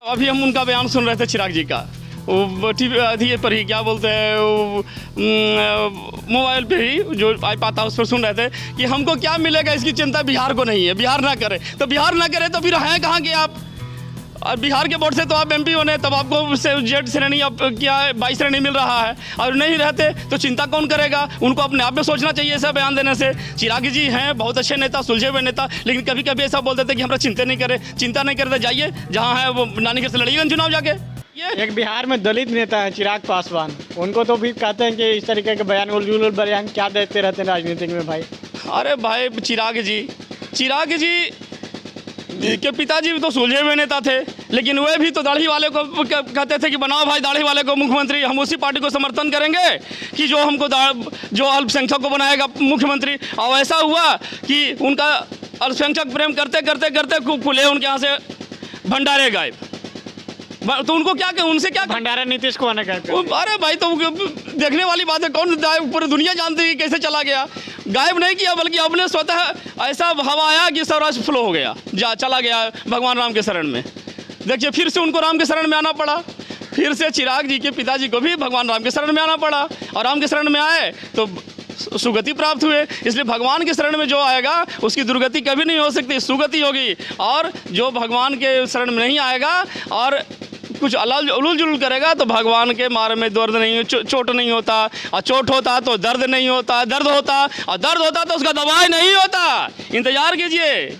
अभी हम उनका बयान सुन रहे थे चिराग जी का, वो टीवी पर ही क्या बोलते हैं, मोबाइल पे ही जो पाता उस पर सुन रहे थे कि हमको क्या मिलेगा इसकी चिंता बिहार को नहीं है, बिहार ना करे। तो बिहार ना करे तो फिर हैं कहाँ के आप? और बिहार के बोर्ड से तो आप एमपी होने, तब आपको जेड श्रेणी अब क्या 22 श्रेणी मिल रहा है, और नहीं रहते तो चिंता कौन करेगा? उनको अपने आप में सोचना चाहिए ऐसा बयान देने से। चिराग जी हैं बहुत अच्छे नेता, सुलझे हुए नेता, लेकिन कभी कभी ऐसा बोल देते कि हमरा चिंता नहीं करे तो जाइए जहाँ है वो नानीगढ़ से लड़िएगा चुनाव जाके। एक बिहार में दलित नेता है चिराग पासवान, उनको तो भी कहते हैं कि इस तरीके के बयान उलझुल बयान क्या देते रहते हैं राजनीति में भाई। अरे भाई चिराग जी के पिताजी भी तो सुलझे हुए नेता थे, लेकिन वे भी तो दाढ़ी वाले को कहते थे कि बनाओ भाई दाढ़ी वाले को मुख्यमंत्री, हम उसी पार्टी को समर्थन करेंगे कि जो हमको जो अल्पसंख्यक को बनाएगा मुख्यमंत्री। और ऐसा हुआ कि उनका अल्पसंख्यक प्रेम करते करते करते खुले उनके यहाँ से भंडारे गायब। तो उनको क्या उनसे क्या भंडारा नीतीश कुमार ने कहते? अरे भाई तो देखने वाली बात है, कौन पूरी दुनिया जानती है कैसे चला गया। गायब नहीं किया बल्कि अपने स्वतः ऐसा हवा आया कि स्वराज फ्लो हो गया, चला गया भगवान राम के शरण में। देखिए फिर से उनको राम के शरण में आना पड़ा, फिर से चिराग जी के पिताजी को भी भगवान राम के शरण में आना पड़ा, और राम के शरण में आए तो सुगति प्राप्त हुए। इसलिए भगवान के शरण में जो आएगा उसकी दुर्गति कभी नहीं हो सकती, सुगति होगी। और जो भगवान के शरण में नहीं आएगा और कुछ उलझ जुलूल करेगा तो भगवान के मारे में दर्द नहीं, चोट नहीं होता, और चोट होता तो दर्द नहीं होता, दर्द होता और दर्द होता तो उसका दवाई नहीं होता। इंतजार कीजिए,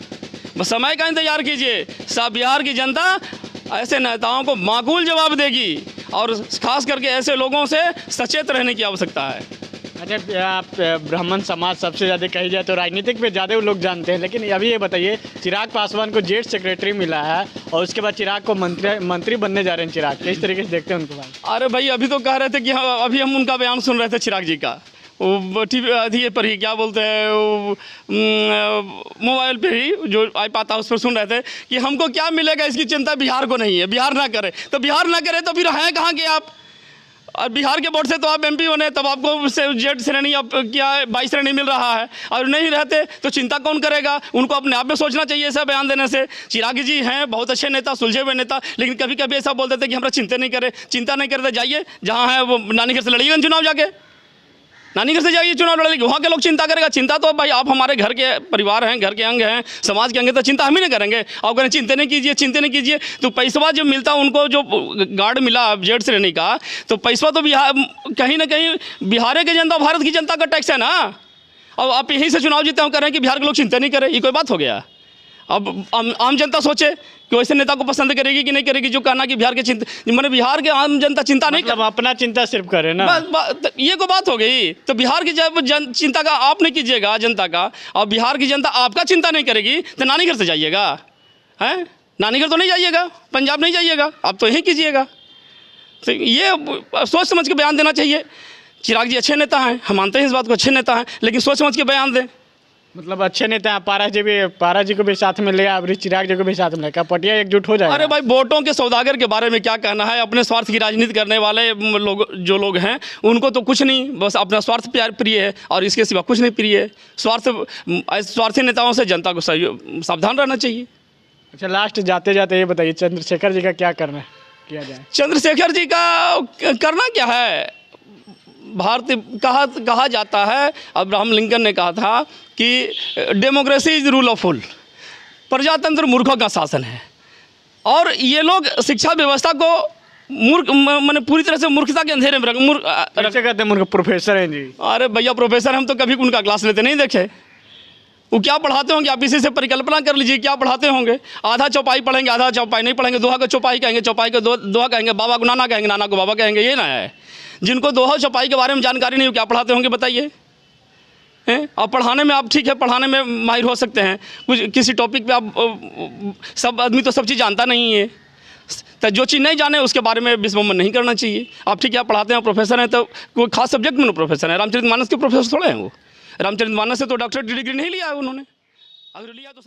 बस समय का इंतजार कीजिए। सब बिहार की जनता ऐसे नेताओं को माकूल जवाब देगी, और खास करके ऐसे लोगों से सचेत रहने की आवश्यकता है। अच्छा, आप ब्राह्मण समाज सबसे ज़्यादा कही जाए तो राजनीतिक पे ज़्यादा लोग जानते हैं, लेकिन अभी ये बताइए चिराग पासवान को जेड सेक्रेटरी मिला है और उसके बाद चिराग को मंत्री बनने जा रहे हैं। चिराग किस तरीके से देखते हैं उनको भाई? अरे भाई अभी तो कह रहे थे कि अभी हम उनका बयान सुन रहे थे चिराग जी का, वो टीवी पर ही क्या बोलते हैं, मोबाइल पे ही जो पाता उस पर सुन रहे थे कि हमको क्या मिलेगा इसकी चिंता बिहार को नहीं है, बिहार ना करे। तो बिहार ना करे तो फिर हैं कहाँ के आप? और बिहार के बोर्ड से तो आप एमपी होने, तब आपको जेड श्रेणी अब क्या 22 श्रेणी मिल रहा है, और नहीं रहते तो चिंता कौन करेगा? उनको अपने आप में सोचना चाहिए ऐसा बयान देने से। चिराग जी हैं बहुत अच्छे नेता, सुलझे हुए नेता, लेकिन कभी कभी ऐसा बोल देते कि हमरा चिंता नहीं करे तो जाइए जहाँ है वो नानीगढ़ से लड़िएगा चुनाव जाके, नानीगढ़ से जाइए चुनाव लड़ेगी, वहाँ के लोग चिंता करेगा। चिंता तो भाई आप हमारे घर के परिवार हैं, घर के अंग हैं, समाज के अंग हैं, तो चिंता हम ही नहीं करेंगे। आप कहें चिंता नहीं कीजिए तो पैसा जो मिलता उनको, जो गार्ड मिला जेड श्रेणी का, तो पैसा तो बिहार कहीं ना कहीं बिहार के जनता, भारत की जनता का टैक्स है ना। अब आप यहीं से चुनाव जीते हो कह रहे हैं कि बिहार के लोग चिंता नहीं करें, ये कोई बात हो गया? अब आम जनता सोचे कि वैसे नेता को पसंद करेगी कि नहीं करेगी जो कहना कि बिहार के मैंने बिहार के आम जनता चिंता नहीं कर, अपना चिंता सिर्फ करे ना, ये कोई बात हो गई? तो बिहार की जब चिंता का आप नहीं कीजिएगा जनता का, और बिहार की जनता आपका चिंता नहीं करेगी तो नानीगढ़ से जाइएगा? हैं, नानीगढ़ तो नहीं जाइएगा, पंजाब नहीं जाइएगा, आप तो यहीं कीजिएगा। तो ये सोच समझ के बयान देना चाहिए। चिराग जी अच्छे नेता हैं, हम मानते हैं इस बात को, अच्छे नेता हैं, लेकिन सोच समझ के बयान दें। मतलब अच्छे नेता हैं, पारा जी को भी साथ में ले, अब चिराग जी को भी साथ में ले, क्या पटिया एकजुट हो जाए? अरे भाई वोटों के सौदागर के बारे में क्या कहना है? अपने स्वार्थ की राजनीति करने वाले लोग हैं, उनको तो कुछ नहीं, बस अपना स्वार्थ प्रिय है और इसके सिवा कुछ नहीं प्रिय है। स्वार्थी नेताओं से जनता को सावधान रहना चाहिए। अच्छा, लास्ट जाते जाते ये बताइए चंद्रशेखर जी का क्या करना है, किया जाए? चंद्रशेखर जी का करना क्या है? भारतीय कहा जाता है, अब्राहम लिंकन ने कहा था कि democracy is rule of full, प्रजातंत्र मूर्खों का शासन है। और ये लोग शिक्षा व्यवस्था को मैंने पूरी तरह से मूर्खता के अंधेरे में कहते हैं। मूर्ख प्रोफेसर हैं जी। अरे भैया प्रोफेसर, हम तो कभी उनका क्लास लेते नहीं देखे। वो क्या पढ़ाते होंगे आप इसी से परिकल्पना कर लीजिए, क्या पढ़ाते होंगे। आधा चौपाई पढ़ेंगे, आधा चौपाई नहीं पढ़ेंगे, दोहा को चौपाई कहेंगे, चौपाई को दोहा कहेंगे, बाबा को नाना कहेंगे, नाना को बाबा कहेंगे। ये ना है, जिनको दोहा चौपाई के बारे में जानकारी नहीं हो क्या पढ़ाते होंगे बताइए? हैं, और पढ़ाने में आप ठीक है, पढ़ाने में माहिर हो सकते हैं, कुछ किसी टॉपिक पे आप सब आदमी तो सब चीज़ जानता नहीं है, तो जो चीज़ नहीं जाने उसके बारे में विस्मरण नहीं करना चाहिए। आप ठीक है, आप पढ़ाते हैं, प्रोफेसर हैं, तो कोई खास सब्जेक्ट में प्रोफेसर है। रामचरितमानस के प्रोफेसर थोड़े हैं वो, रामचरितमानस से तो डॉक्टरेट डिग्री नहीं लिया है उन्होंने, अगर लिया तो